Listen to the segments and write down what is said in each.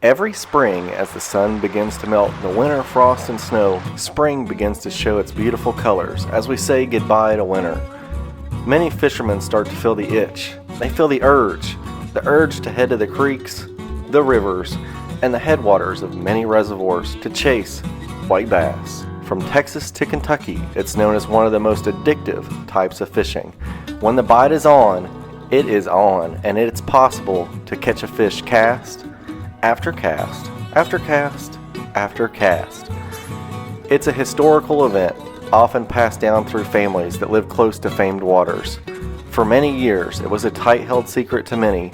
Every spring, as the sun begins to melt the winter frost and snow, spring begins to show its beautiful colors as we say goodbye to winter. Many fishermen start to feel the itch. They feel the urge to head to the creeks, the rivers, and the headwaters of many reservoirs to chase white bass. From Texas to Kentucky, it's known as one of the most addictive types of fishing. When the bite is on, it is on, and it's possible to catch a fish cast after cast after cast after cast. It's a historical event, often passed down through families that live close to famed waters. For many years, it was a tight-held secret to many,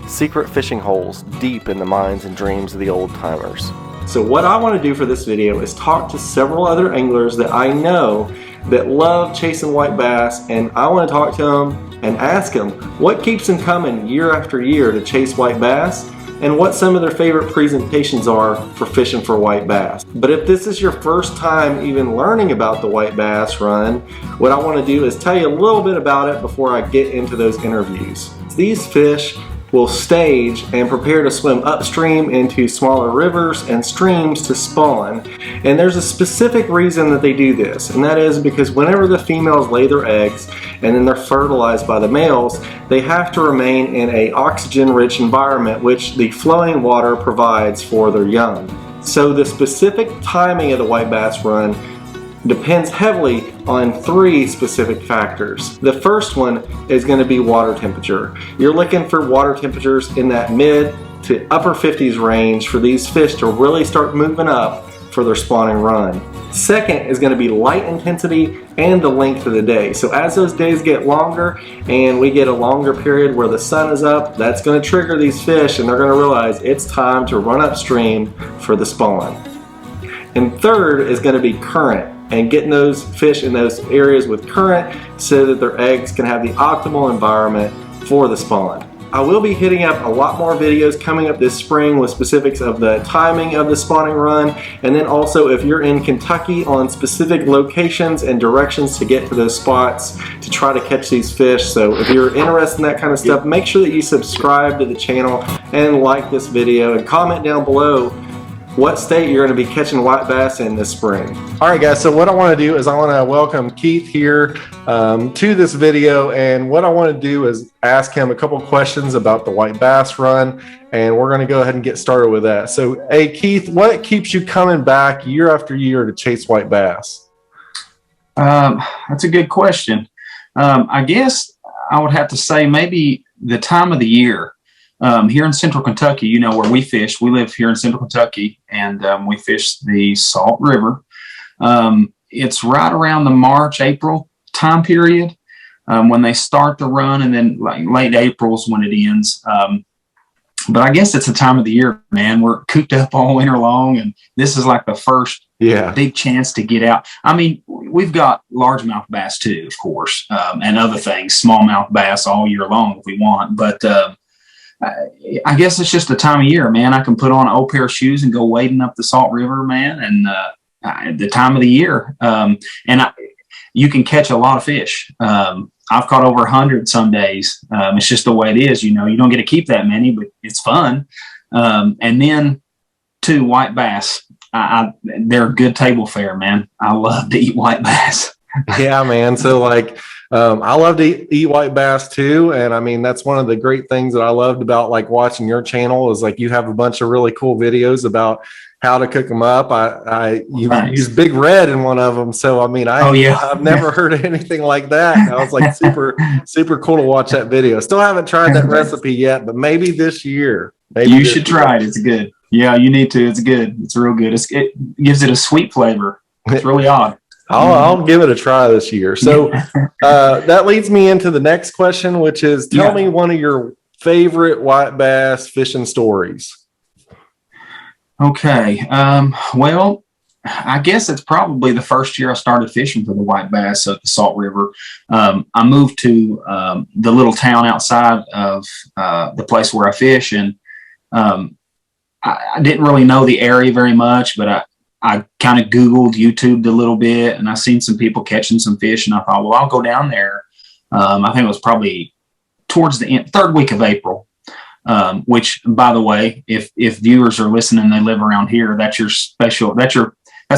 secret fishing holes deep in the minds and dreams of the old-timers. So what I want to do for this video is talk to several other anglers that I know that love chasing white bass, and I want to talk to them and ask them what keeps them coming year after year to chase white bass, and what some of their favorite presentations are for fishing for white bass. But if this is your first time even learning about the white bass run, what I want to do is tell you a little bit about it before I get into those interviews. These fish will stage and prepare to swim upstream into smaller rivers and streams to spawn. And there's a specific reason that they do this, and that is because whenever the females lay their eggs and then they're fertilized by the males, they have to remain in an oxygen-rich environment which the flowing water provides for their young. So the specific timing of the white bass run depends heavily on three specific factors. The first one is going to be water temperature. You're looking for water temperatures in that mid to upper 50s range for these fish to really start moving up for their spawning run. Second is going to be light intensity and the length of the day. So as those days get longer and we get a longer period where the sun is up, that's going to trigger these fish and they're going to realize it's time to run upstream for the spawn. And third is going to be current, and getting those fish in those areas with current so that their eggs can have the optimal environment for the spawn. I will be hitting up a lot more videos coming up this spring with specifics of the timing of the spawning run, and then also if you're in Kentucky on specific locations and directions to get to those spots to try to catch these fish. So if you're interested in that kind of stuff, make sure that you subscribe to the channel and like this video and comment down below what state you're going to be catching white bass in this spring. All right, guys, so what I want to do is I want to welcome Keith here to this video, and what I want to do is ask him a couple questions about the white bass run, and we're going to go ahead and get started with that. So, hey, Keith, what keeps you coming back year after year to chase white bass? That's a good question. I guess I would have to say maybe the time of the year. Here in central Kentucky, you know, where we fish, we live here in central Kentucky, and we fish the Salt River. It's right around the March, April time period when they start the run, and then like late April is when it ends. But I guess it's the time of the year, man. We're cooped up all winter long, and this is like the first big chance to get out. I mean, we've got largemouth bass too, of course, and other things, smallmouth bass all year long if we want, but I guess it's just the time of year, man. I can put on an old pair of shoes and go wading up the Salt River, man, and the time of the year. You can catch a lot of fish. I've caught over 100 some days. It's just the way it is, you know. You don't get to keep that many, but it's fun. And then, too, white bass. They're good table fare, man. I love to eat white bass. Yeah, man. So, like, I love to eat white bass too, and I mean that's one of the great things that I loved about like watching your channel is like you have a bunch of really cool videos about how to cook them up. You used Big Red in one of them, so I mean I've never heard of anything like that. And I was like super cool to watch that video. Still haven't tried that recipe yet, but maybe this year. You should try it. It's good. Yeah, you need to. It's good. It's real good. It gives it a sweet flavor. It's really odd. I'll give it a try this year. So that leads me into the next question, which is tell me one of your favorite white bass fishing stories. Okay. Well, I guess it's probably the first year I started fishing for the white bass at the Salt River. I moved to the little town outside of the place where I fish, and I didn't really know the area very much, but I kind of Googled, YouTubed a little bit, and I seen some people catching some fish, and I thought, well, I'll go down there. I think it was probably towards the third week of April. which, by the way, if viewers are listening, they live around here, that's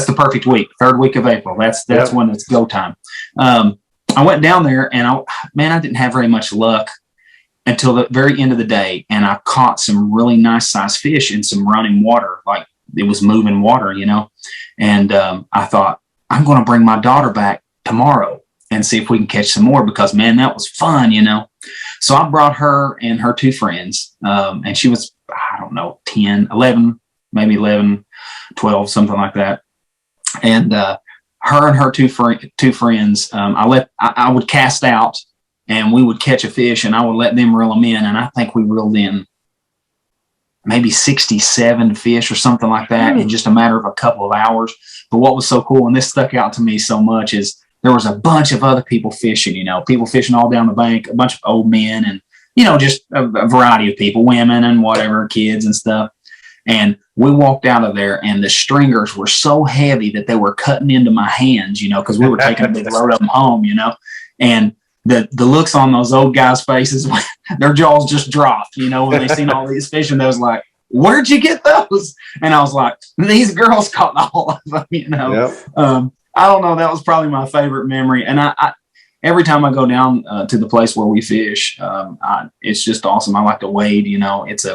the perfect week, 3rd week of April. That's when it's go time. I went down there and I didn't have very much luck until the very end of the day. And I caught some really nice sized fish in some running water, like it was moving water, And I thought, I'm going to bring my daughter back tomorrow and see if we can catch some more, because, man, that was fun, So I brought her and her 2 friends, and she was, I don't know, 10, 11, maybe 11, 12, something like that. And her and her two friends, I would cast out and we would catch a fish and I would let them reel them in. And I think we reeled in maybe 67 fish or something like that in just a matter of a couple of hours. But what was so cool, and this stuck out to me so much, is there was a bunch of other people fishing, people fishing all down the bank, a bunch of old men and, just a variety of people, women and whatever, kids and stuff. And we walked out of there and the stringers were so heavy that they were cutting into my hands, because we were taking a big load of them home, and the looks on those old guys' faces, their jaws just dropped, when they seen all these fish, and they was like, where'd you get those? And I was like, these girls caught all of them, Yep. I don't know. That was probably my favorite memory. And I every time I go down to the place where we fish, it's just awesome. I like to wade, it's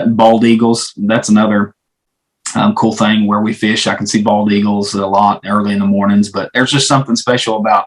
bald eagles. That's another cool thing where we fish. I can see bald eagles a lot early in the mornings, but there's just something special about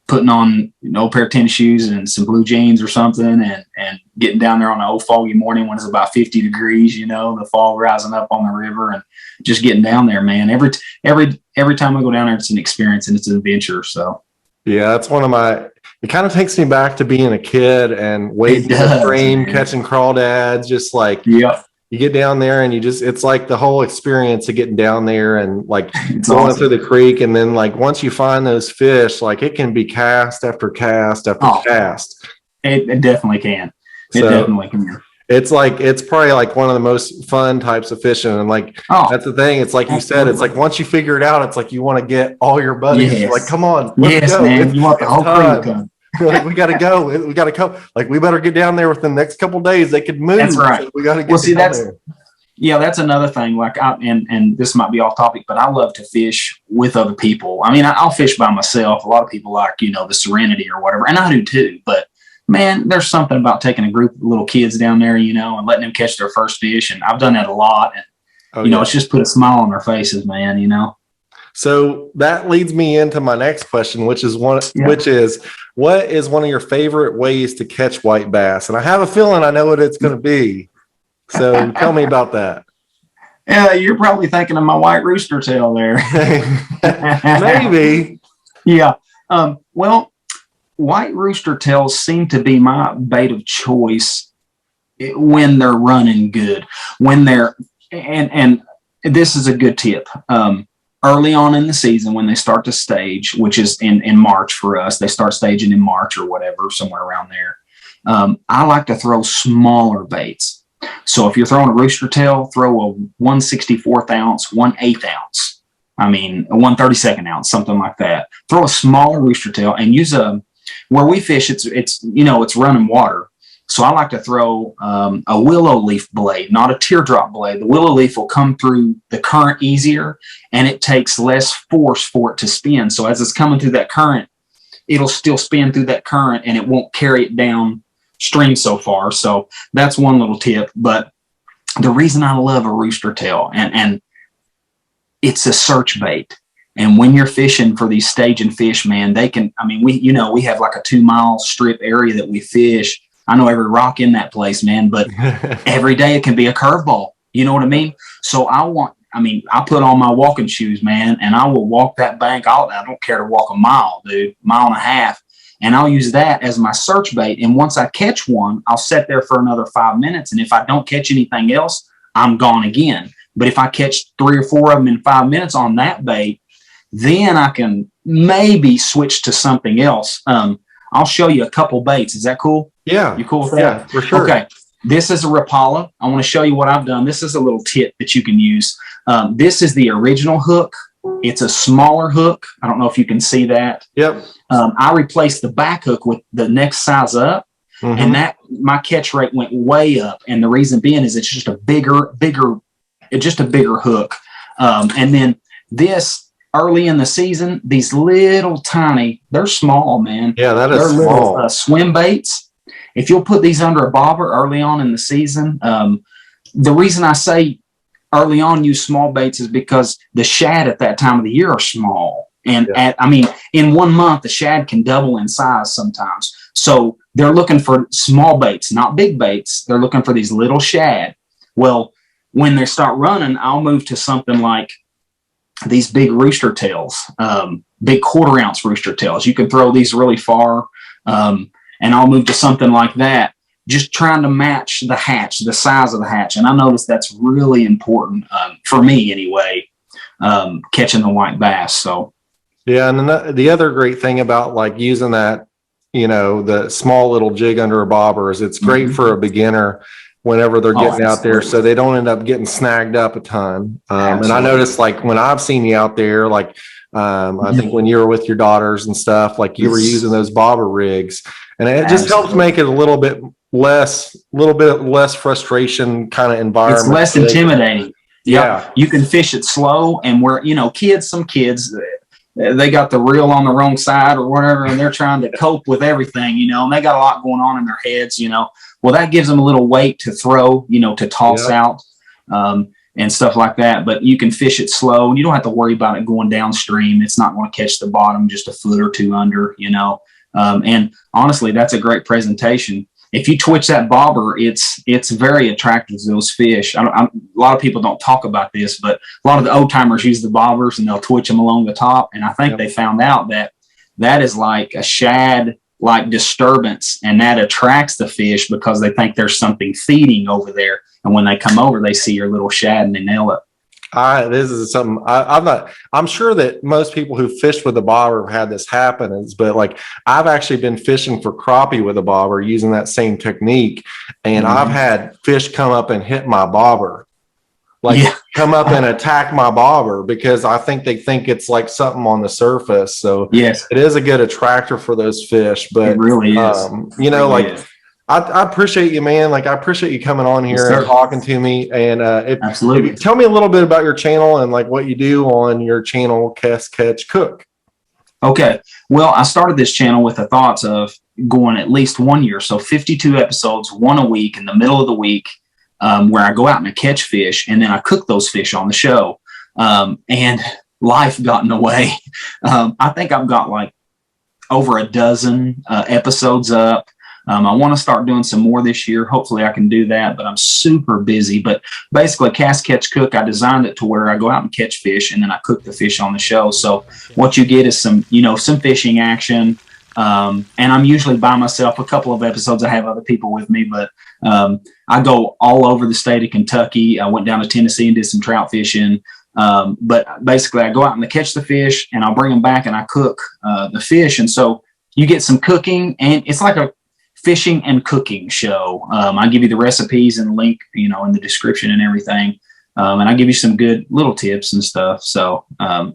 putting on a pair of tennis shoes and some blue jeans or something and getting down there on an old foggy morning when it's about 50 degrees, the fog rising up on the river and just getting down there, man. Every time I go down there, it's an experience and it's an adventure. So yeah, that's it kind of takes me back to being a kid and wading the stream, catching crawdads, just like, yep. You get down there and it's like the whole experience of getting down there and like it's going awesome. through the creek. And then like, once you find those fish, like it can be cast after cast after cast. It definitely can. Definitely can. It's probably like one of the most fun types of fishing. And like, that's the thing. It's like you said, it's like, once you figure it out, it's like, you want to get all your buddies. Yes. Like, come on. Let's go. Man. You want the whole crew to come. Like, we got to go. We got to go. Like, we better get down there within the next couple of days. They could move. That's right. So we got to get down there. Yeah, that's another thing. Like, and this might be off topic, but I love to fish with other people. I mean, I'll fish by myself. A lot of people like, the serenity or whatever, and I do too. But man, there's something about taking a group of little kids down there, and letting them catch their first fish. And I've done that a lot. And it's just put a smile on their faces, man. So that leads me into my next question, which is what is one of your favorite ways to catch white bass? And I have a feeling I know what it's going to be. So tell me about that. Yeah, you're probably thinking of my white rooster tail there. Maybe. Yeah. Well, white rooster tails seem to be my bait of choice when they're running good. When they're and this is a good tip. Early on in the season, when they start to stage, which is in March for us, they start staging in March or whatever, somewhere around there. I like to throw smaller baits. So if you're throwing a rooster tail, throw a 1/64th ounce, 1/8 ounce. I mean, a 1/32 ounce, something like that. Throw a smaller rooster tail and use where we fish, it's running water. So I like to throw a willow leaf blade, not a teardrop blade. The willow leaf will come through the current easier, and it takes less force for it to spin. So as it's coming through that current, it'll still spin through that current, and it won't carry it down stream so far. So that's one little tip. But the reason I love a rooster tail, and it's a search bait. And when you're fishing for these staging fish, man, we have like a 2-mile strip area that we fish. I know every rock in that place, man, but every day it can be a curveball. You know what I mean? So I put on my walking shoes, man, and I will walk that bank. I don't care to walk a mile, dude, mile and a half. And I'll use that as my search bait. And once I catch one, I'll sit there for another 5 minutes. And if I don't catch anything else, I'm gone again. But if I catch 3 or 4 of them in 5 minutes on that bait, then I can maybe switch to something else. I'll show you a couple baits. Is that cool? Yeah. You cool with that? Yeah, for sure. Okay. This is a Rapala. I want to show you what I've done. This is a little tip that you can use. This is the original hook. It's a smaller hook. I don't know if you can see that. Yep. I replaced the back hook with the next size up. And that my catch rate went way up. And the reason being is it's just a bigger hook. And then this early in the season, these little tiny, they're small, man. Yeah, that is they're small. Little swim baits. If you'll put these under a bobber early on in the season, the reason I say early on use small baits is because the shad at that time of the year are small. And in 1 month, the shad can double in size sometimes. So they're looking for small baits, not big baits. They're looking for these little shad. Well, when they start running, I'll move to something like these big rooster tails, big 1/4 ounce rooster tails. You can throw these really far. And I'll move to something like that, just trying to match the hatch, the size of the hatch. And I noticed that's really important for me anyway, catching the white bass. So, yeah. And the other great thing about like using that, the small little jig under a bobber is it's great for a beginner whenever they're getting out there, so they don't end up getting snagged up a ton. And I noticed like when I've seen you out there, like I think when you were with your daughters and stuff, like you were using those bobber rigs, and it just helps make it a little bit less frustration kind of environment. It's less intimidating. Yeah. You can fish it slow, and some kids, they got the reel on the wrong side or whatever, and they're trying to cope with everything, and they got a lot going on in their heads, Well, that gives them a little weight to throw, to toss out, and stuff like that. But you can fish it slow, and you don't have to worry about it going downstream. It's not going to catch the bottom just a foot or two under, and honestly, that's a great presentation. If you twitch that bobber, it's very attractive to those fish. A lot of people don't talk about this, but a lot of the old timers use the bobbers and they'll twitch them along the top. And I think they found out that is like a shad like disturbance, and that attracts the fish because they think there's something feeding over there. And when they come over, they see your little shad and they nail it. This is something I'm sure that most people who fished with a bobber have had this happen, but like I've actually been fishing for crappie with a bobber using that same technique, and I've had fish come up and hit my bobber, come up and attack my bobber because I think they think it's like something on the surface. So yes, it is a good attractor for those fish, but it really is. I appreciate you, man. Like I appreciate you coming on here and talking to me. And absolutely, tell me a little bit about your channel and like what you do on your channel, Cast, Catch, Cook. Okay. Well, I started this channel with the thoughts of going at least 1 year. So 52 episodes, one a week in the middle of the week, where I go out and I catch fish and then I cook those fish on the show. And life got in the way. I think I've got like over a dozen episodes up. I want to start doing some more this year. Hopefully I can do that, but I'm super busy. But basically, Cast, Catch, Cook, I designed it to where I go out and catch fish, and then I cook the fish on the show. So what you get is some fishing action. And I'm usually by myself. A couple of episodes I have other people with me, but I go all over the state of Kentucky. I went down to Tennessee and did some trout fishing. But basically, I go out and I catch the fish, and I'll bring them back, and I cook the fish. And so you get some cooking, and it's like a fishing and cooking show. I give you the recipes and link, in the description and everything. And I give you some good little tips and stuff. So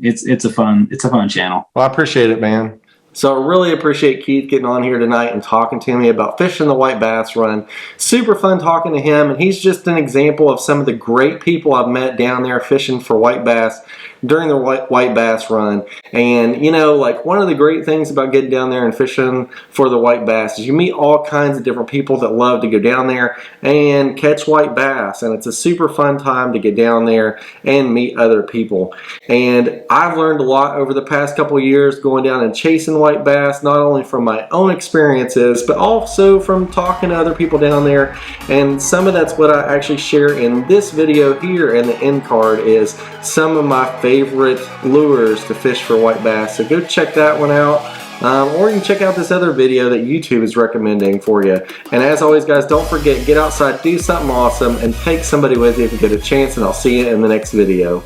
it's a fun channel. Well, I appreciate it, man. So I really appreciate Keith getting on here tonight and talking to me about fishing the white bass run. Super fun talking to him, and he's just an example of some of the great people I've met down there fishing for white bass during the white bass run. And like one of the great things about getting down there and fishing for the white bass is you meet all kinds of different people that love to go down there and catch white bass, and it's a super fun time to get down there and meet other people. And I've learned a lot over the past couple of years going down and chasing white bass, not only from my own experiences but also from talking to other people down there. And some of that's what I actually share in this video here, and the end card is some of my favorite lures to fish for white bass. So go check that one out, or you can check out this other video that YouTube is recommending for you. And as always, guys, don't forget, get outside, do something awesome, and take somebody with you if you get a chance, and I'll see you in the next video.